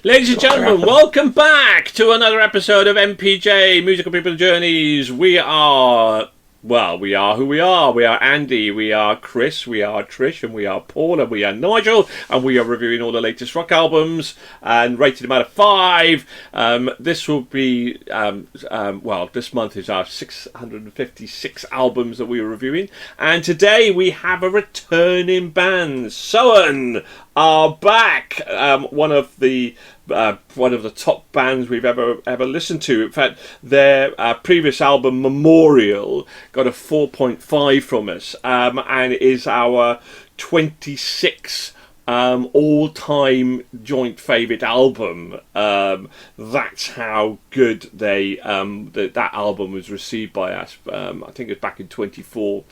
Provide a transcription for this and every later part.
Ladies and gentlemen, welcome back to another episode of MPJ Musical People Journeys. We are who we are. We are Andy, we are Chris, we are Trish, and we are Paul, and we are Nigel, and we are reviewing all the latest rock albums and rated them out of 5. This will be, this month is our 656 albums that we are reviewing, and today we have a returning band. Soen are back. One of the top bands we've ever listened to. In fact, their previous album Memorial got a 4.5 from us, and is our 26th all-time joint favourite album. That's how good that album was received by us. I think it was back in 24.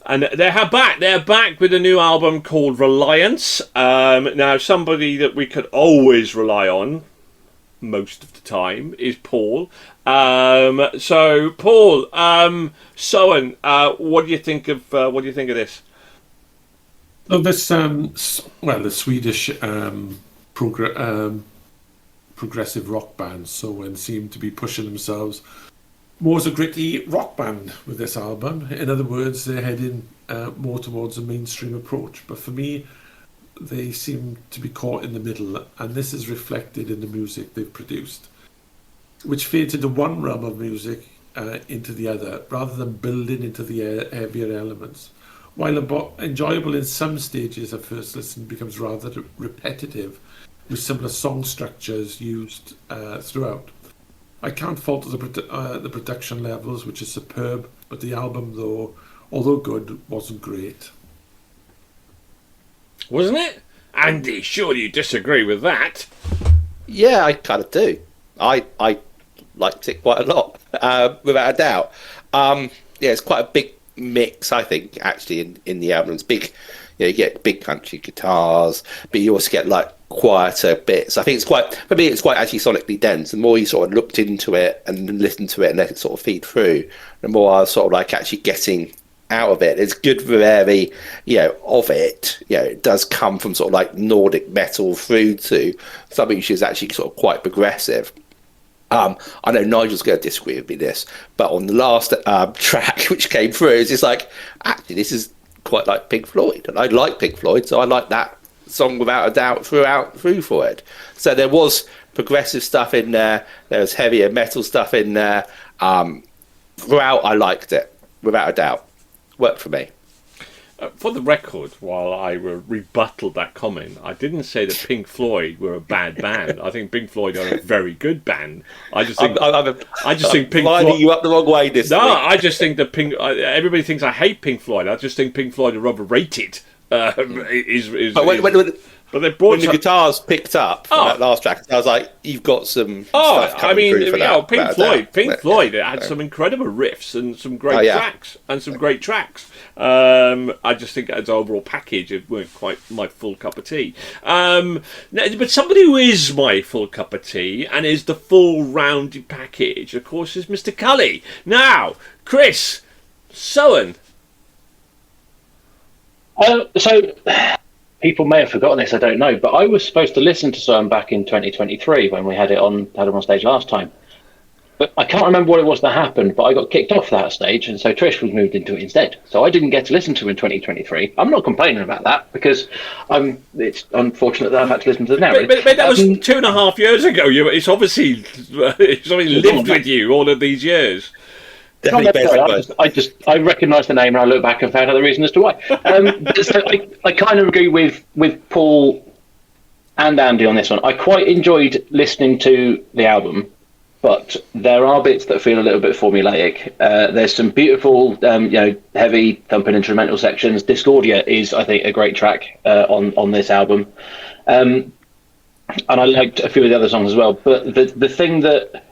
And they're back with a new album called Reliance. Now, somebody that we could always rely on, most of the time, is Paul. So, Paul, Soen, what do you think of this? Oh, this the Swedish progressive rock band Soen seem to be pushing themselves more as a gritty rock band with this album. In other words, they're heading more towards a mainstream approach. But for me, they seem to be caught in the middle, and this is reflected in the music they've produced, which fades into one realm of music into the other, rather than building into the heavier elements. While enjoyable in some stages at first listen, becomes rather repetitive, with similar song structures used throughout. I can't fault the production levels, which is superb, but the album, although good, wasn't great. Wasn't it? Andy, surely you disagree with that? Yeah, I kind of do. I liked it quite a lot, without a doubt. It's quite a big mix, I think, actually, in the album. It's big, you get big country guitars, but you also get like quieter bits. I think it's quite actually sonically dense. The more you sort of looked into it and listened to it and let it sort of feed through, the more I was sort of like actually getting out of it. It's good variety, of it. It does come from sort of like Nordic metal through to something which is actually sort of quite progressive. I know Nigel's going to disagree with me this, but on the last track which came through, it's just like, actually, this is quite like Pink Floyd, and I like Pink Floyd, so I like that song without a doubt through for it. So there was progressive stuff in there, there was heavier metal stuff in there. Throughout, I liked it, without a doubt. Worked for me. For the record, while I rebutted that comment, I didn't say that Pink Floyd were a bad band. I think Pink Floyd are a very good band. I just think Pink Floyd lining you up the wrong way this week. I just think that everybody thinks I hate Pink Floyd. I just think Pink Floyd are overrated. But they brought when the guitars picked up from that last track, I was like, "You've got some stuff coming through for that." Pink Floyd had some incredible riffs and some great tracks. I just think as an overall package, it weren't quite my full cup of tea. But somebody who is my full cup of tea and is the full rounded package, of course, is Mr. Cully. Now, Chris, Soen. So people may have forgotten this, I don't know, but I was supposed to listen to Soen back in 2023 when we had him on stage last time. But I can't remember what it was that happened, but I got kicked off that stage, and so Trish was moved into it instead. So I didn't get to listen to him in 2023. I'm not complaining about that, because it's unfortunate that I've had to listen to it now. But that was 2.5 years ago. It's obviously lived with you all of these years. I recognised the name and I looked back and found out the reason as to why. So I kind of agree with Paul and Andy on this one. I quite enjoyed listening to the album, but there are bits that feel a little bit formulaic. There's some beautiful, heavy thumping instrumental sections. Discordia is, I think, a great track on this album, and I liked a few of the other songs as well. But the thing that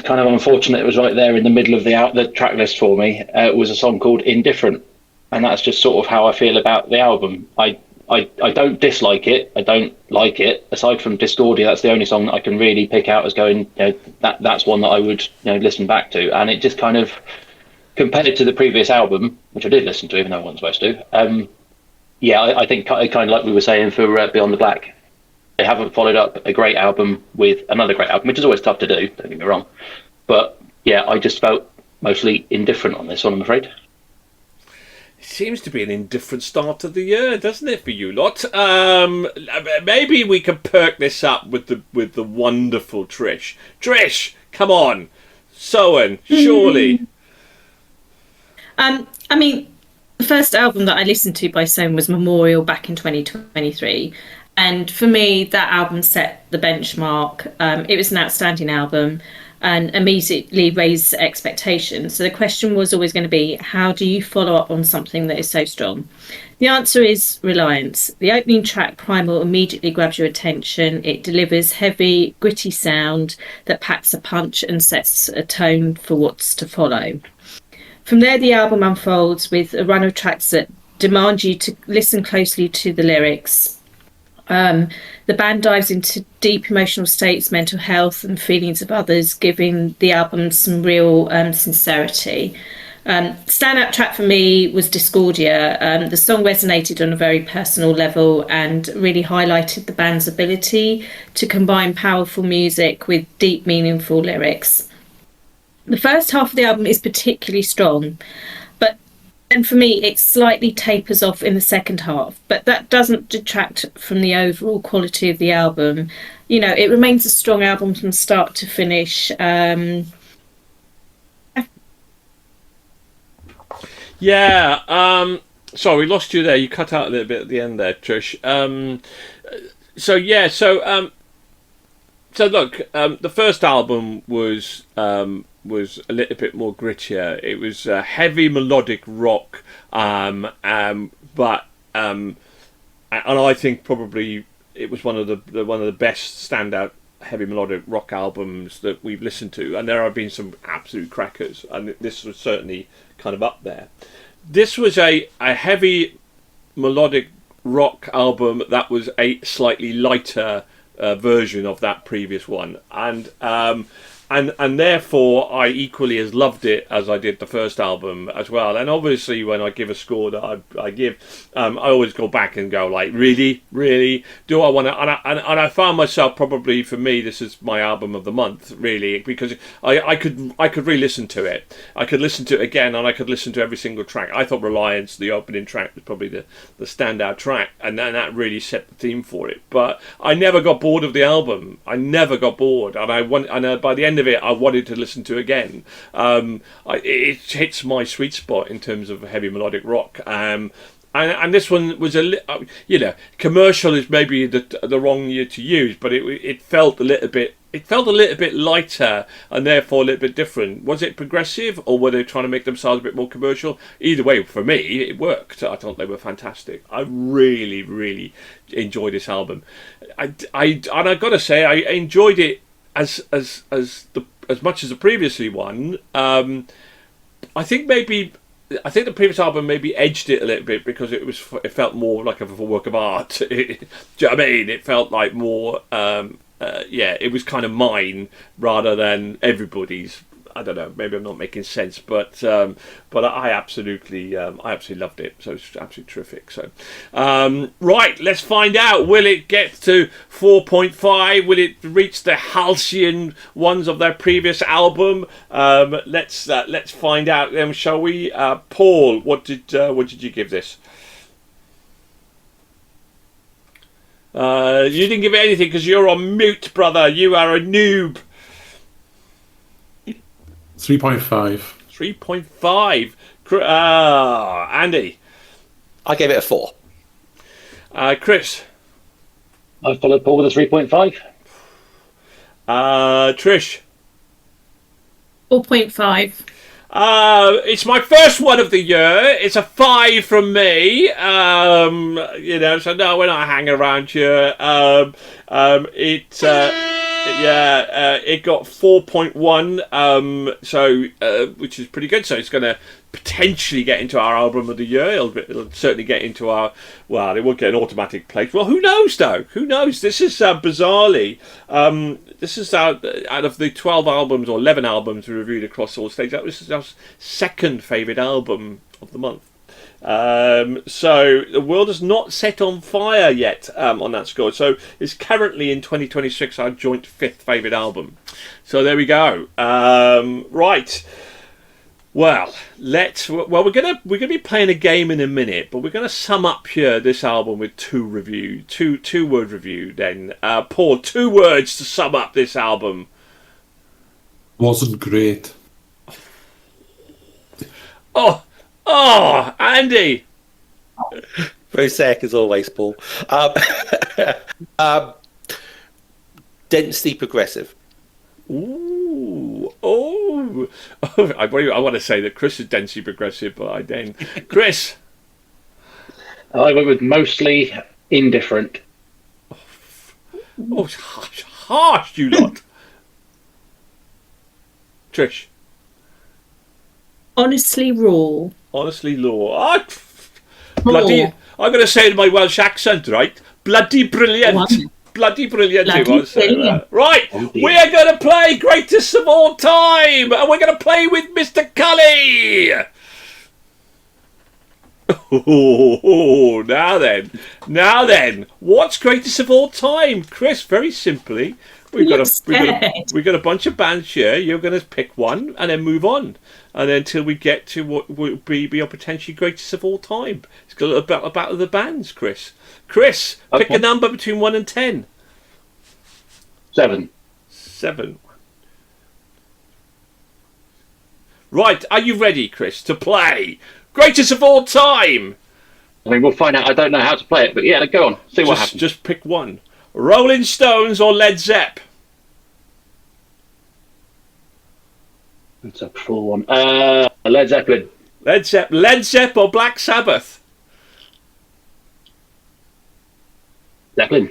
kind of unfortunate, it was right there in the middle of the track list for me, was a song called Indifferent, and that's just sort of how I feel about the album. I don't dislike it, I don't like it. Aside from Discordia, that's the only song that I can really pick out as going, that's one that I would listen back to. And it just kind of, compared to the previous album, which I did listen to even though I wasn't supposed to, I think kind of like we were saying for Beyond the Black, they haven't followed up a great album with another great album, which is always tough to do, don't get me wrong. But yeah, I just felt mostly indifferent on this one, I'm afraid. It seems to be an indifferent start to the year, doesn't it, for you lot? Maybe we can perk this up with the wonderful Trish. Trish, come on. Soen, surely. I mean, the first album that I listened to by Soen was Memorial back in 2023. And for me, that album set the benchmark. It was an outstanding album and immediately raised expectations. So the question was always going to be, how do you follow up on something that is so strong? The answer is Reliance. The opening track, Primal, immediately grabs your attention. It delivers heavy, gritty sound that packs a punch and sets a tone for what's to follow. From there, the album unfolds with a run of tracks that demand you to listen closely to the lyrics. The band dives into deep emotional states, mental health and feelings of others, giving the album some real sincerity. Standout track for me was Discordia. The song resonated on a very personal level and really highlighted the band's ability to combine powerful music with deep, meaningful lyrics. The first half of the album is particularly strong, and for me, it slightly tapers off in the second half, but that doesn't detract from the overall quality of the album. You know, it remains a strong album from start to finish. Sorry, we lost you there. You cut out a little bit at the end there, Trish. So look, the first album was a little bit more grittier. It was heavy melodic rock, and I think probably it was one of the best standout heavy melodic rock albums that we've listened to. And there have been some absolute crackers, and this was certainly kind of up there. This was a heavy melodic rock album that was a slightly lighter version of that previous one, and therefore I equally as loved it as I did the first album as well. And obviously when I give a score that I give, I always go back and go like, really do I want to, and I found myself, probably for me this is my album of the month really, because I could re-listen to it. I could listen to it again, and I could listen to every single track. I thought Reliance, the opening track, was probably the standout track, and then that really set the theme for it. But I never got bored of the album. I never got bored, and by the end of it I wanted to listen to again. It hits my sweet spot in terms of heavy melodic rock, and this one was commercial is maybe the wrong year to use, but it felt a little bit lighter and therefore a little bit different. Was it progressive, or were they trying to make themselves a bit more commercial? Either way, for me, it worked. I thought they were fantastic. I really enjoyed this album. And I got to say, I enjoyed it as much as the previously one. I think the previous album maybe edged it a little bit because it felt more like a work of art. Do you know what I mean? It felt like more. It was kind of mine rather than everybody's. I don't know. Maybe I'm not making sense, but I absolutely loved it. So it's absolutely terrific. So, right, let's find out. Will it get to 4.5? Will it reach the halcyon ones of their previous album? Let's find out. Shall we? Paul, what did you give this? You didn't give it anything because you're on mute, brother. You are a noob. 3.5. 3.5. Andy? I gave it a 4. Chris? I followed Paul with a 3.5. Trish? 4.5. It's my first one of the year. It's a 5 from me. So no, we're not hanging around here. It got 4.1, which is pretty good. So it's going to potentially get into our album of the year. It'll certainly get into our. Well, it won't get an automatic place. Well, who knows though? Who knows? This is bizarrely. This is out of the 12 albums or 11 albums we reviewed across all stages. That was our second favourite album of the month. So the world is not set on fire yet on that score. So it's currently in 2026 our joint 5th favourite album. So there we go. Right. Well, we're gonna be playing a game in a minute, but we're gonna sum up here this album with two word review. Then, Paul, 2 words to sum up this album. Wasn't great. Oh, Andy. Prosec as always, Paul. Densely progressive. Ooh, I want to say that Chris is densely progressive, but I then Chris. I went with mostly indifferent. Oh, harsh, you lot. Trish. Honestly raw. Honestly, law. Bloody. I'm going to say it in my Welsh accent, right? Bloody brilliant. Bloody brilliant. Right, we are going to play Greatest of All Time, and we're going to play with Mr. Cully. Oh, now then, what's Greatest of All Time, Chris? Very simply, we've got a bunch of bands here. You're going to pick one and then move on, and then until we get to what will be your potentially greatest of all time. It's got about the bands, Chris. Chris, pick a number between 1 and 10. 7. 7. Right, are you ready, Chris, to play Greatest of All Time? I mean, we'll find out. I don't know how to play it, but yeah, go on. See what happens. Just pick one. Rolling Stones or Led Zepp? That's a full one. Led Zeppelin. Led Zepp or Black Sabbath? Zeppelin.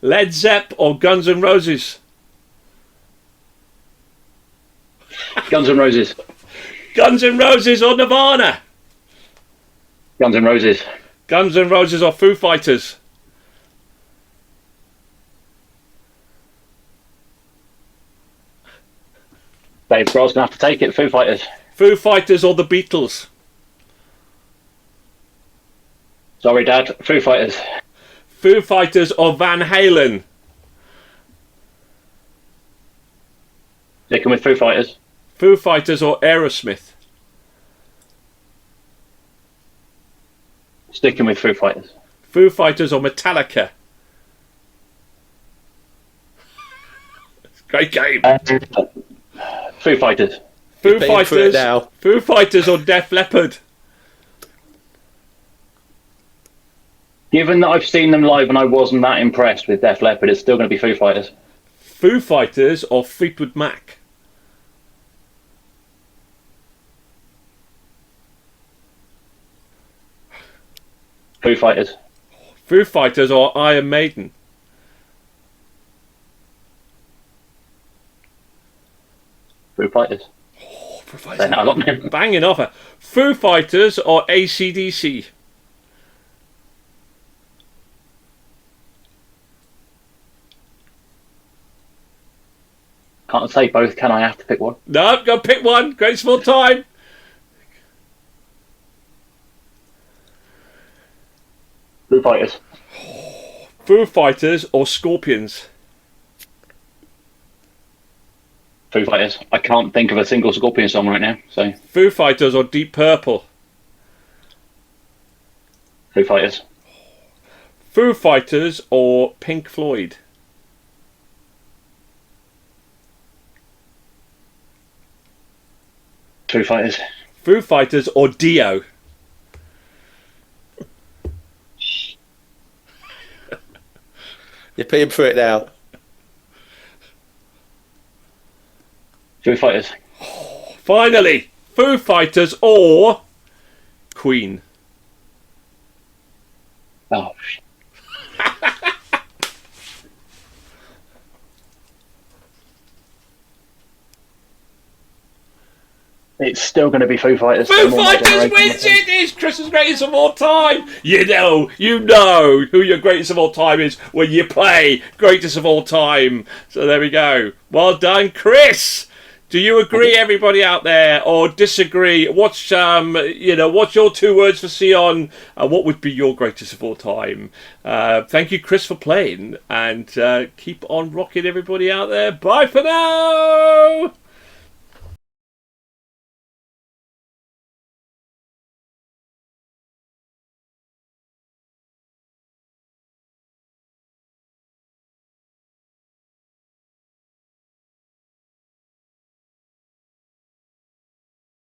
Led Zepp or Guns N' Roses? Guns N' Roses. Guns N' Roses or Nirvana? Guns N' Roses. Guns N' Roses or Foo Fighters? Dave Grohl's going to have to take it. Foo Fighters. Foo Fighters or the Beatles? Sorry, Dad. Foo Fighters. Foo Fighters or Van Halen? Sticking with Foo Fighters. Foo Fighters or Aerosmith? Sticking with Foo Fighters. Foo Fighters or Metallica? Great game. Foo Fighters. Foo Fighters or Def Leppard? Given that I've seen them live and I wasn't that impressed with Def Leppard, it's still going to be Foo Fighters. Foo Fighters or Fleetwood Mac? Foo Fighters. Foo Fighters or Iron Maiden? Foo Fighters. Foo Fighters. I got them. Banging offer. Foo Fighters or AC/DC? Can't say both, can I? Have to pick one. No, go pick one. Greatest of all time. Foo Fighters. Foo Fighters or Scorpions? Foo Fighters. I can't think of a single Scorpion song right now, so Foo Fighters or Deep Purple? Foo Fighters. Foo Fighters or Pink Floyd? Foo Fighters. Foo Fighters or Dio? You're paying for it now. Foo Fighters. Finally, Foo Fighters or Queen? Oh, it's still going to be Foo Fighters. Foo Fighters wins it! It's Chris's greatest of all time! You know who your greatest of all time is when you play greatest of all time. So there we go. Well done, Chris! Do you agree, everybody out there, or disagree? What's what's your 2 words for Soen? What would be your greatest of all time? Thank you, Chris, for playing, and keep on rocking, everybody out there. Bye for now.